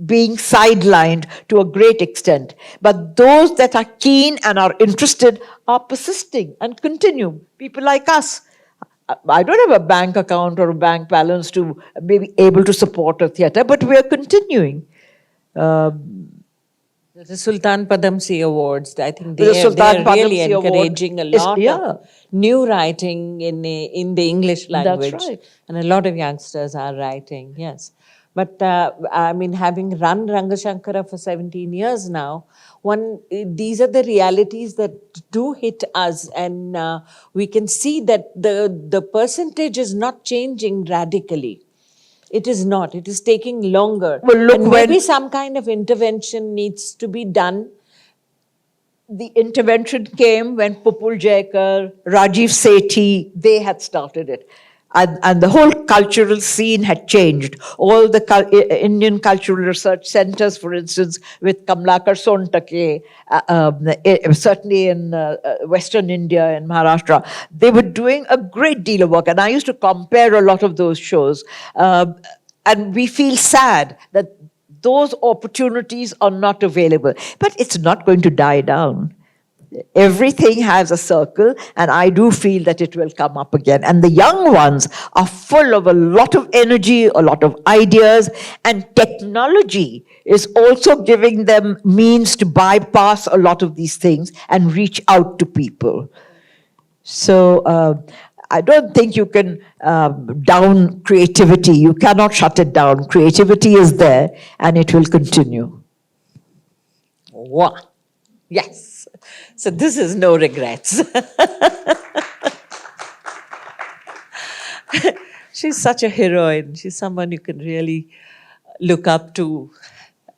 being sidelined to a great extent. But those that are keen and are interested are persisting and continue. People like us. I don't have a bank account or a bank balance to be able to support a theatre, but we are continuing. The Sultan Padamsee Awards, I think The they are Sultan really Padamsee Award encouraging a is- lot yeah. of new writing in the English language. right. And a lot of youngsters are writing, yes. But I mean, having run Rangashankara for 17 years now, these are the realities that do hit us, and we can see that the percentage is not changing radically. It is not. It is taking longer. Well, look, and when- maybe some kind of intervention needs to be done. The intervention came when Pupul Jaikar, Rajiv Sethi, they had started it. And the whole cultural scene had changed. All the Indian cultural research centers, for instance, with Kamlakar Sontake, certainly in Western India and Maharashtra, they were doing a great deal of work. And I used to compare a lot of those shows. And we feel sad that those opportunities are not available. But it's not going to die down. Everything has a circle, and I do feel that it will come up again. And the young ones are full of a lot of energy, a lot of ideas, and technology is also giving them means to bypass a lot of these things and reach out to people. So I don't think you can down creativity. You cannot shut it down. Creativity is there, and it will continue. Wow. Yes. So this is no regrets. She's such a heroine. She's someone you can really look up to.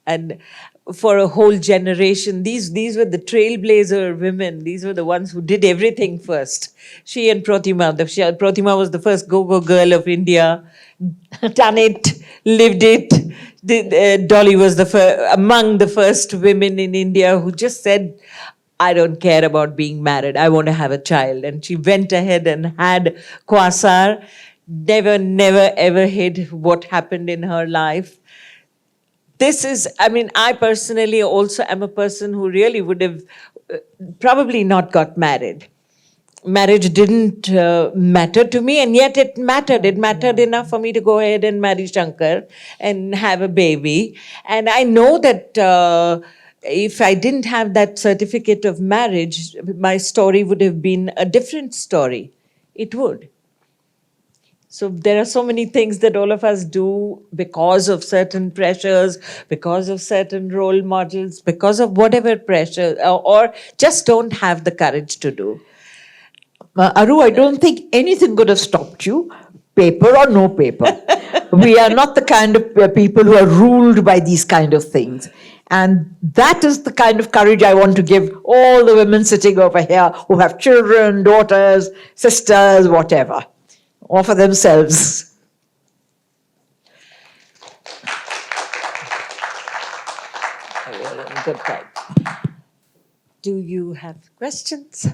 And for a whole generation, these were the trailblazer women. These were the ones who did everything first. She and Pratima. Pratima was the first go-go girl of India. Done it, lived it. Dolly was among the first women in India who just said, I don't care about being married. I want to have a child. And she went ahead and had Quasar. Never, ever hid what happened in her life. This is, I mean, I personally also am a person who really would have probably not got married. Marriage didn't matter to me, and yet it mattered. It mattered enough for me to go ahead and marry Shankar and have a baby. And I know that if I didn't have that certificate of marriage, my story would have been a different story. It would. So there are so many things that all of us do because of certain pressures, because of certain role models, because of whatever pressure, or just don't have the courage to do. Aru, I don't think anything could have stopped you, paper or no paper. We are not the kind of people who are ruled by these kind of things. And that is the kind of courage I want to give all the women sitting over here who have children, daughters, sisters, whatever, or for themselves. Good time. Do you have questions?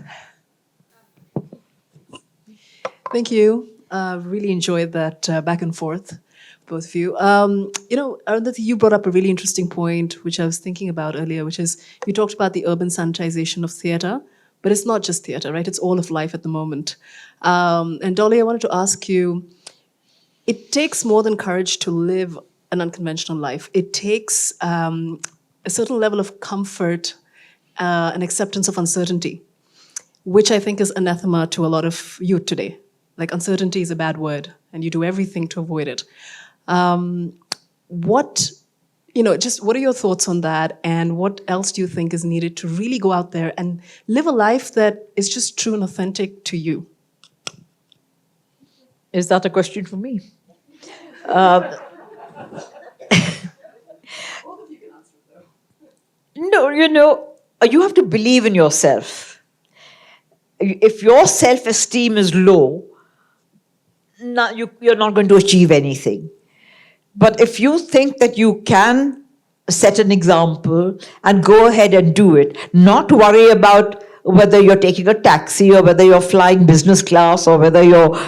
Thank you. Really enjoyed that back and forth, both of you. Arundhati, you brought up a really interesting point, which I was thinking about earlier, which is you talked about the urban sanitization of theatre, but it's not just theatre, right? It's all of life at the moment. And Dolly, I wanted to ask you, it takes more than courage to live an unconventional life. It takes a certain level of comfort and acceptance of uncertainty, which I think is anathema to a lot of youth today. Like, uncertainty is a bad word, and you do everything to avoid it. What are your thoughts on that, and what else do you think is needed to really go out there and live a life that is just true and authentic to you? Is that a question for me? No, you have to believe in yourself. If your self-esteem is low, you're not going to achieve anything. But if you think that you can set an example and go ahead and do it, not worry about whether you're taking a taxi or whether you're flying business class or whether you're,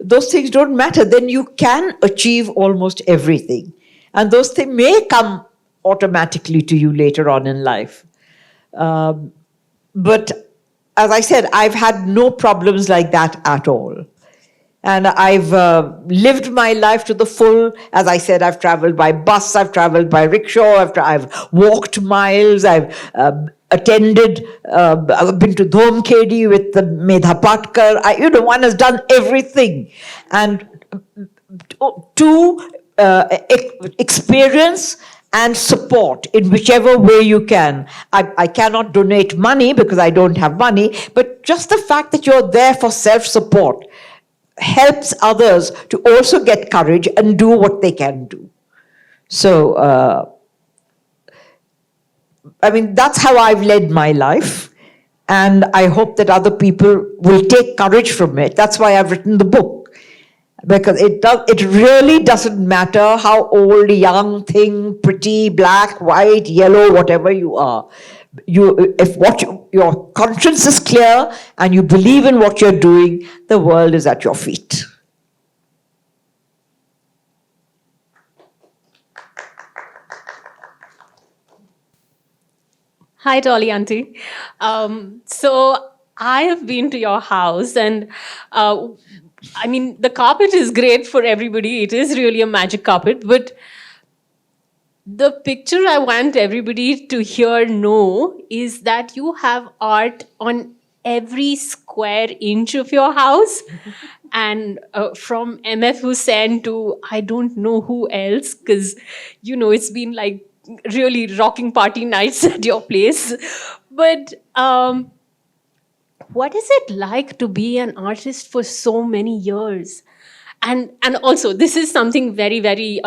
those things don't matter, then you can achieve almost everything. And those things may come automatically to you later on in life. But as I said, I've had no problems like that at all. And I've lived my life to the full. As I said, I've traveled by bus, I've traveled by rickshaw, I've walked miles, I've attended, I've been to Dhomkedi with the Medha Patkar. One has done everything. And to experience and support in whichever way you can. I cannot donate money because I don't have money, but just the fact that you're there for self-support helps others to also get courage and do what they can do. So, that's how I've led my life, and I hope that other people will take courage from it. That's why I've written the book. Because it really doesn't matter how old, young, thin, pretty, black, white, yellow, whatever you are. If your conscience is clear and you believe in what you're doing, the world is at your feet. Hi, Dolly Auntie. So I have been to your house, and the carpet is great for everybody. It is really a magic carpet, but the picture I want everybody to know is that you have art on every square inch of your house. And from MF Hussain to I don't know who else, because, it's been like really rocking party nights at your place. But what is it like to be an artist for so many years? And also, this is something very, very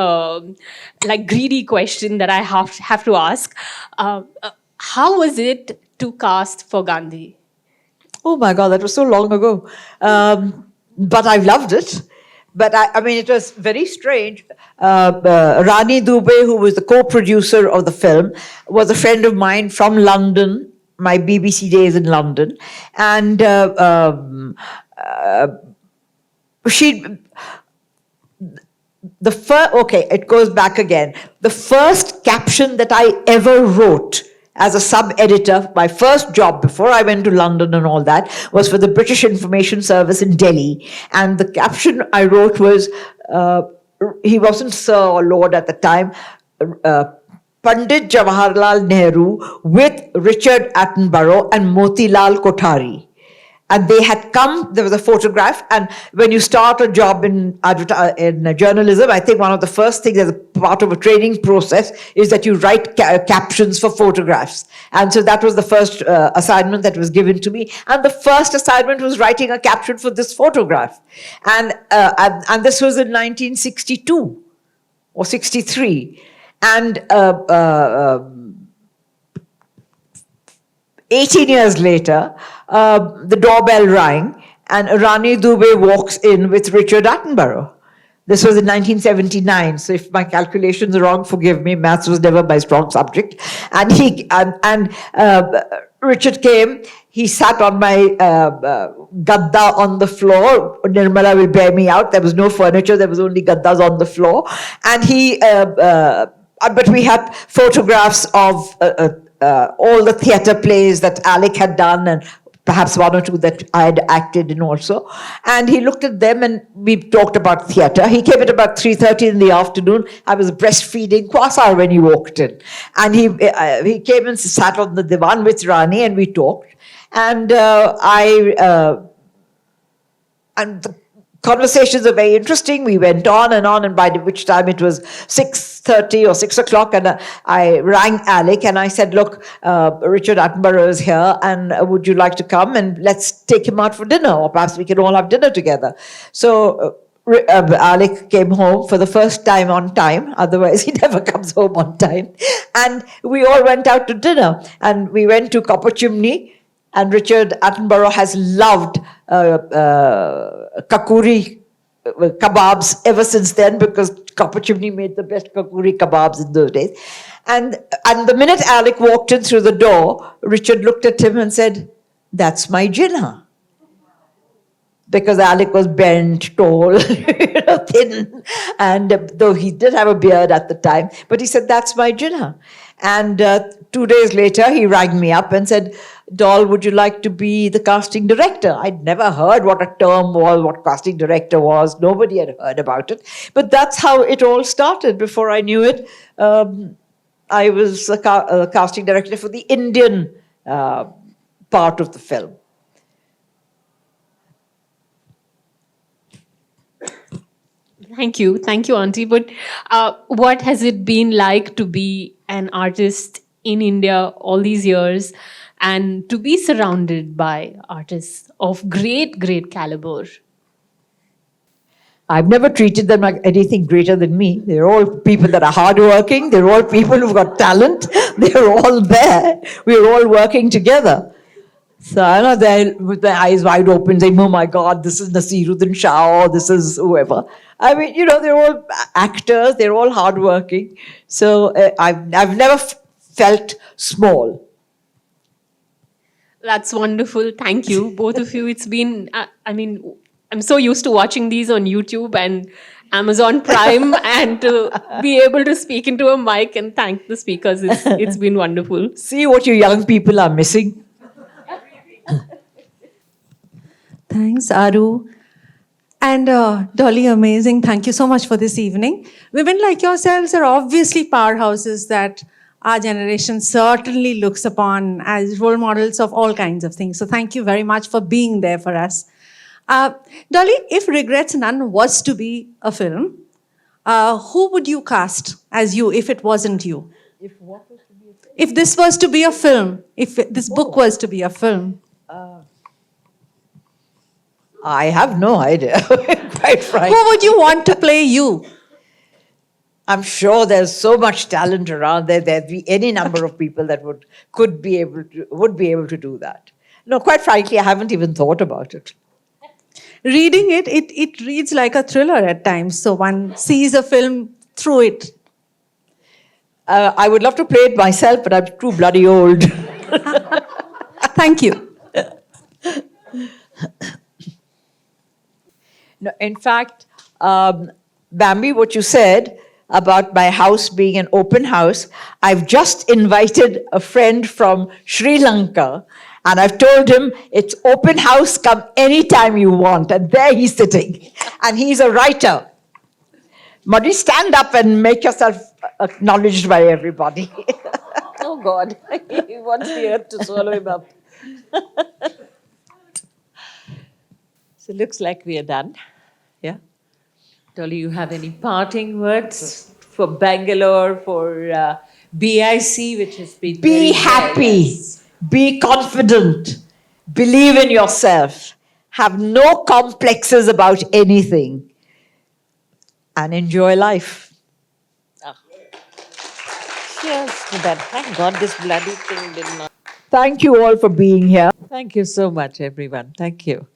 greedy question that I have to ask. How was it to cast for Gandhi? Oh my God, that was so long ago. But I loved it. But it was very strange. Rani Dubey, who was the co-producer of the film, was a friend of mine from London. my BBC days in London, and it goes back again. The first caption that I ever wrote as a sub-editor, my first job before I went to London and all that, was for the British Information Service in Delhi. And the caption I wrote was, he wasn't Sir or Lord at the time, Pandit Jawaharlal Nehru with Richard Attenborough and Motilal Kothari. And they had come, there was a photograph, and when you start a job in journalism, I think one of the first things as a part of a training process is that you write captions for photographs. And so that was the first assignment that was given to me. And the first assignment was writing a caption for this photograph. And this was in 1962 or 63. And 18 years later, the doorbell rang and Rani Dubey walks in with Richard Attenborough. This was in 1979, so if my calculations are wrong, forgive me, maths was never my strong subject. And Richard came, he sat on my gadda on the floor. Nirmala will bear me out, there was no furniture, there was only gaddas on the floor. And but we had photographs of all the theatre plays that Alec had done, and perhaps one or two that I had acted in also. And he looked at them and we talked about theatre. He came at about 3:30 in the afternoon. I was breastfeeding Kwasar when he walked in. And he came and sat on the divan with Rani and we talked. And the conversations were very interesting. We went on, and by which time it was 6:30 or 6 o'clock, and I rang Alec and I said, look, Richard Attenborough is here, and would you like to come and let's take him out for dinner, or perhaps we can all have dinner together. So Alec came home for the first time on time, otherwise he never comes home on time. And we all went out to dinner, and we went to Copper Chimney. And Richard Attenborough has loved kakuri kebabs ever since then, because Copper Chimney made the best kakuri kebabs in those days. And the minute Alec walked in through the door, Richard looked at him and said, that's my Jinnah. Because Alec was bent, tall, thin, and though he did have a beard at the time, but he said, that's my Jinnah. And 2 days later, he rang me up and said, Doll, would you like to be the casting director? I'd never heard what a term was, what casting director was. Nobody had heard about it. But that's how it all started. Before I knew it, I was a casting director for the Indian part of the film. Thank you, Auntie. But what has it been like to be an artist in India all these years and to be surrounded by artists of great, great caliber? I've never treated them like anything greater than me. They're all people that are hardworking. They're all people who've got talent. They're all there. We're all working together. So I know they're with their eyes wide open saying, oh my God, this is Nasiruddin Shah, or this is whoever. I mean, they're all actors, they're all hardworking. So I've never felt small. That's wonderful. Thank you, both of you. It's been, I'm so used to watching these on YouTube and Amazon Prime, and to be able to speak into a mic and thank the speakers, it's been wonderful. See what you young people are missing. Thanks, Aru. And Dolly, amazing. Thank you so much for this evening. Women like yourselves are obviously powerhouses that our generation certainly looks upon as role models of all kinds of things. So thank you very much for being there for us. Dolly, if Regrets None was to be a film, who would you cast as you if it wasn't you? If what was to be a film? If this was to be a film, if this book was to be a film. I have no idea, quite frankly. Who would you want to play you? I'm sure there's so much talent around there. There'd be any number of people that would be able to do that. No, quite frankly, I haven't even thought about it. Reading it reads like a thriller at times. So one sees a film through it. I would love to play it myself, but I'm too bloody old. Thank you. No, in fact, Bambi, what you said about my house being an open house, I've just invited a friend from Sri Lanka, and I've told him it's open house, come anytime you want. And there he's sitting, and he's a writer. Muddy, stand up and make yourself acknowledged by everybody. Oh God, he wants the earth to swallow him up. So it looks like we are done. Yeah. Dolly, you have any parting words for Bangalore, for BIC, which has been Be very happy, yes. be confident, believe in yourself, have no complexes about anything, and enjoy life. Cheers to that. Thank God this bloody thing did not. Thank you all for being here. Thank you so much, everyone. Thank you.